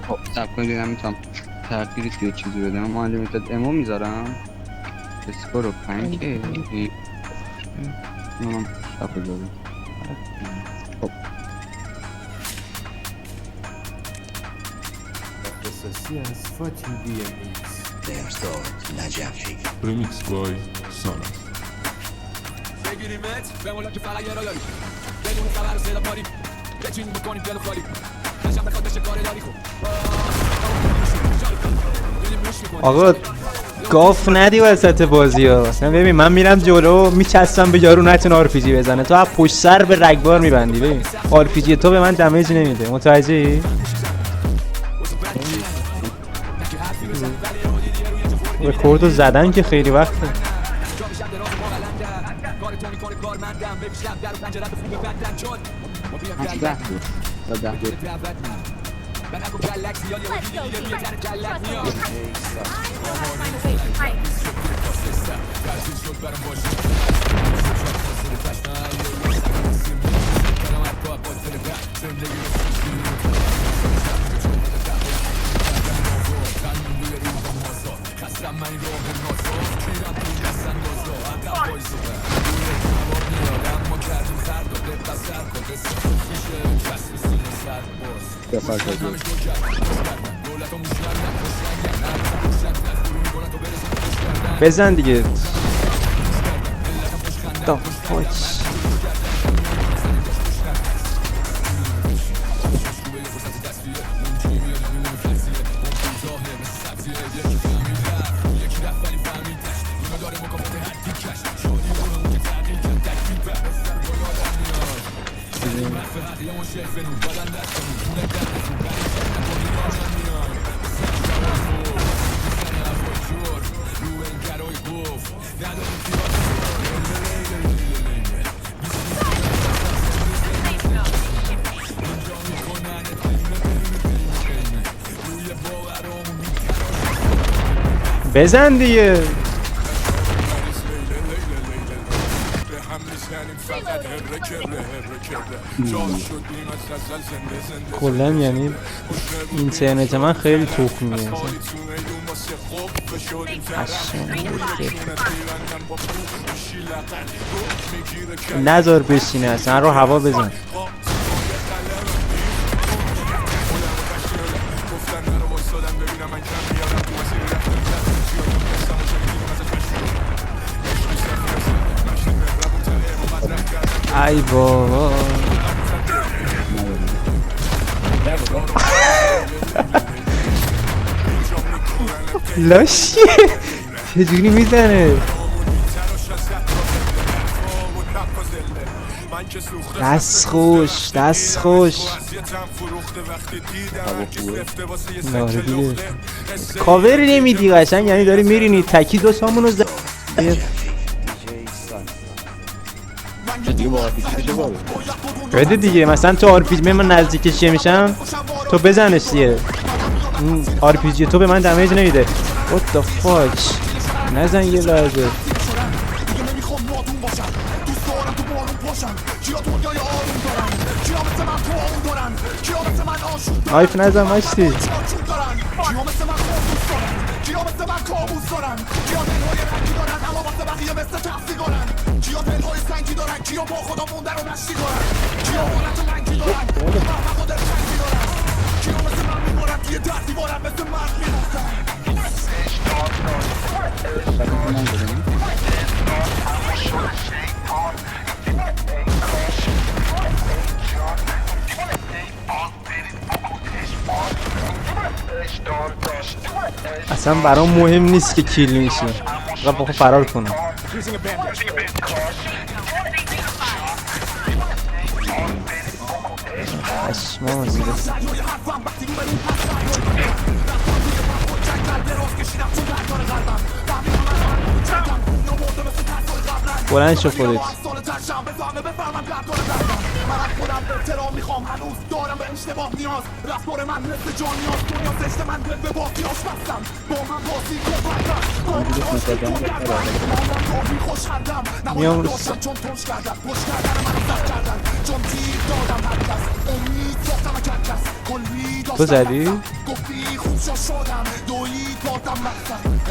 خب سب کنید دیدم میتونم تغییری توی چیزی بدم. اما انلیمیتد امو میذارم اسکور و پنکه اونم شب بذاریم. خب اختصاصی از فاتی بی ام ایکس. Remix by Sana. بگیریمت بمولا که فقط یه را داری بدون خبر و صدا پاری بچین بکنیم دل خالی نشم بخواد بشه کار داری خوب آقا گاف ندی وسط بازی ها. مثلا ببین من میرم جلو میچستم به یارو نتون آرپیجی بزنه، تو از پشت سر به رگبار میبندی. ببین آرپیجی تو به من دمیج نمیده، متوجهی؟ رکوردو زدن که خیلی وقته. ده بود تا 10 بود. دفعه شد. بزن دیگه. دا پاچ بزن دیگه. کلا یعنی اینترنت من خیلی تخمیه. نذار بشینه اصلا رو هوا بزن. ای بابا لاشیه چجوری میزنه. دست خوش دست خوش. ناره دیگه کاور نمیدی قشنگ، یعنی داری میرینی تکی دو سامونو زد. بده دیگه، مثلا تو آرپیجی من نزدیکش میشم تو بزنش دیگه. آرپیجی تو به من دمیج نمیده. What the fuck. نزن یه لحظه. آیف نزن مشتی. اصلا برام مهم نیست که کیل میشه، فقط بخوام فرار کنم. اشما بلند شو خودت. میام تو زدی؟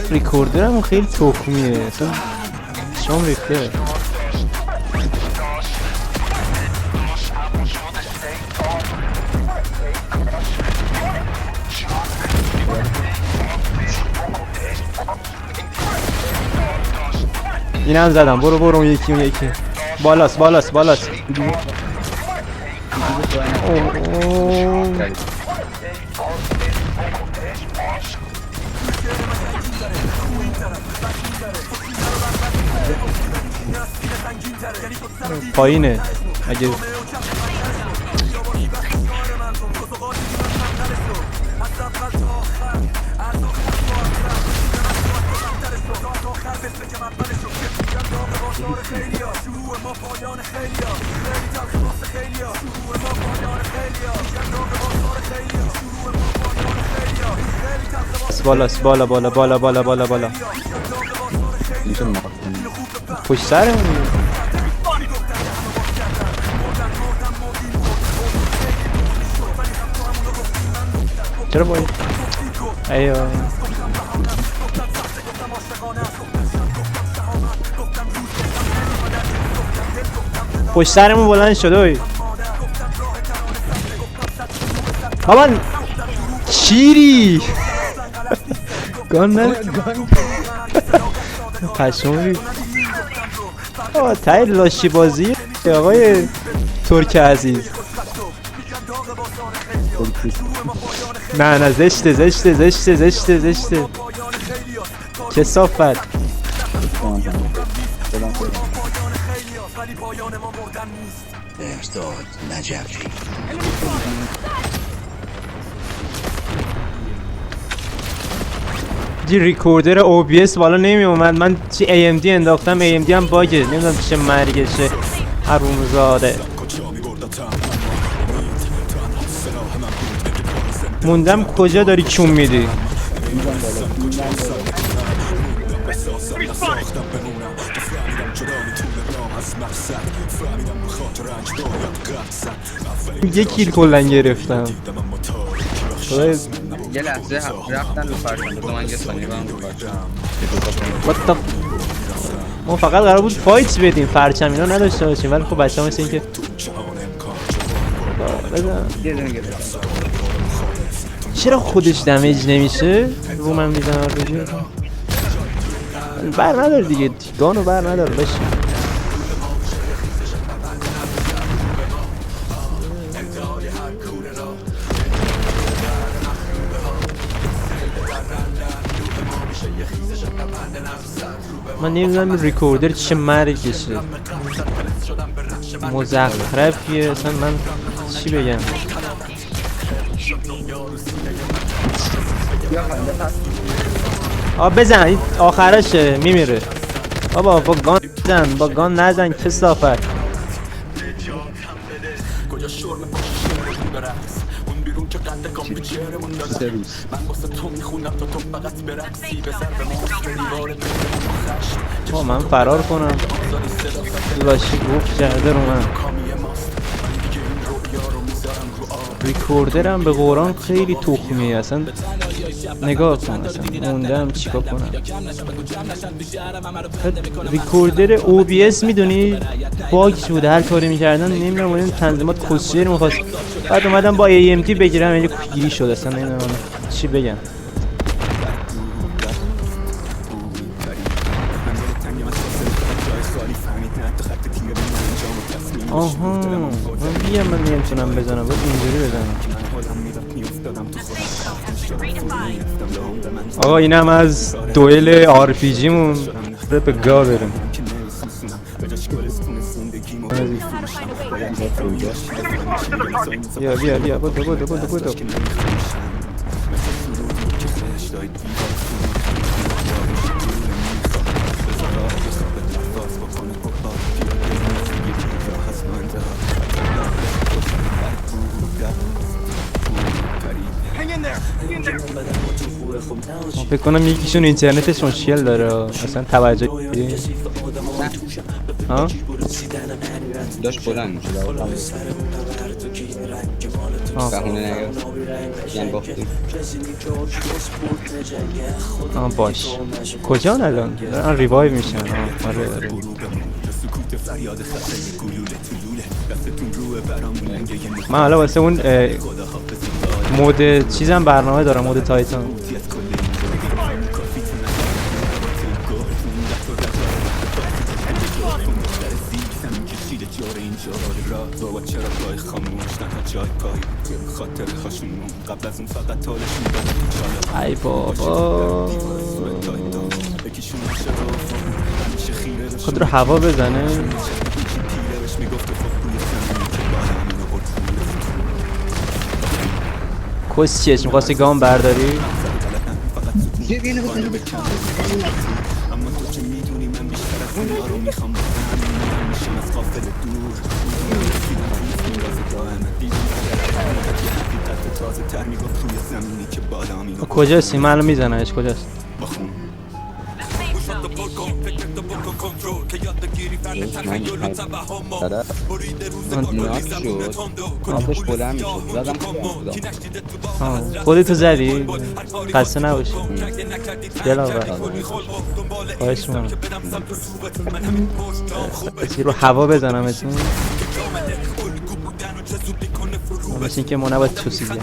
ریکوردرم خیلی تخمیه تو شام ریخته. اینم زدم. برو برو اون یکی بالاست بالاست بالاست. پایینه اگه بالاست بالا بالا بالا بالا بالا بالا میتونم نقاط کنم. پشت سرمون. چرا باید ایو پشت سرمون بلند شده بابا شیری گان نه پشموی تای لاشی بازی آقای ترک عزیز. نه نه زشته زشته زشته زشته زشته کثافت. ارداد نجفی دی ریکوردر OBS بالا نمی اومد. من چی AMD انداختم AMD هم باگه نمیدونم چه مرگشه حرومزاده. موندم کجا داری کون میدی؟ یه کیل کلن گرفتم. یه لحظه رفتن رو فرشن بذار من یه ثانیه برم رو فرشن. ما فقط قرار بود فایت بدیم فرچم اینا نداشته باشیم ولی خب بچه ها مثل این که یه دونه گرفتم. چرا خودش دمیج نمیشه؟ رو من میزنم بگیر بر نداره دیگه گانو بر نداره بشه. من نمیدونم ریکوردر چه مرگشه مزخرفیه اصلا. من چی بگم؟ بزن این آخرشه میمیره. بابا با گان نزن با گان نزن کثافت. من فرار کنم لاشی گفت کرده رو من. ریکوردرم به قرآن خیلی تخمیه اصلا. نگاه کن اصلا موندم چیکار کنم. ریکوردر OBS میدونی باگ شده هر کاری میکردن نمیدونم این تنظیمات کسچه رو میخواست. بعد اومدم با AMD بگیرم یعنی گیری شد اصلا نمیدونم چی بگم. آها من بیم من نمیتونم بزنم باید اینجوری بزنم. آقا اینم از دوئل RPG مون به گا بریم. بیا بیا بیا بودو بودو بودو بودو. فکر کنم یکیشون اینترنتش مشکل داره اصلا توجه کردی؟ ها؟ داشت بلند میشه بهونه نیار یعنی باختیم باش کجا الان؟ دارن ریوایو میشن آره آره من حالا واسه اون مود چیزم برنامه دارم مود تایتان ای بابا خود رو هوا بزنه کس چیش میخواستی گام برداری؟ کجاستی؟ من الان میزنمش کجاست؟ من ناک شد آبش بلند میشد زدم خودتو زدی؟ خسته نباشی دلاور خواهش میکنم بسی رو هوا بزنم اسم مثل اینکه ما نباید توسی بیم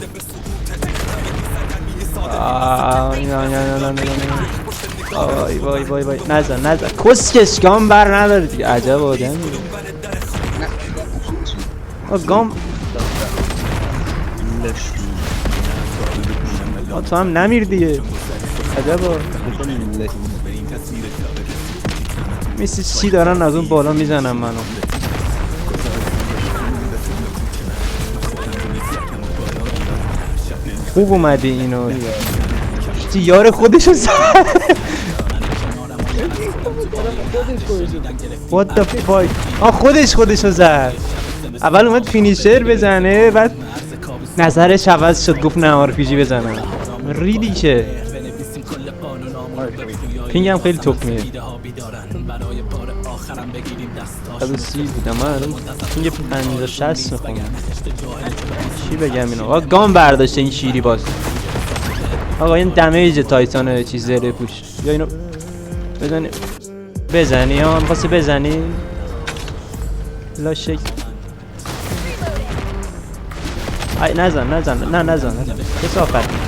وای وای وای وای نزن کسکش گام بر نداره دیگه عجب آدمی گام تو هم نمیر دیگه عجبا مثل چی دارن از اون بالا میزنم منو خوب اومدی اینو چی یار خودشو زد What the fuck خودشو زد اول اومد فینیشر بزنه بعد نظرش عوض شد گفت نه RPG بزنم ریدی که پینگم خیلی تخمیه 130 بودم من الان پینگ 50-60 میخونم چی بگم اینو آقا گام برداشته این شیری باز آقا این دمیج تایتان چیز زره پوش یا اینو بزنی ها میخواستی بزنی لا شک ای نزن کسافت بزن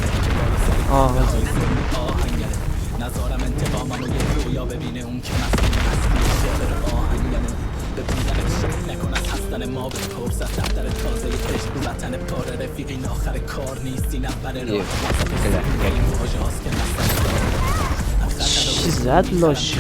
چی زد لاش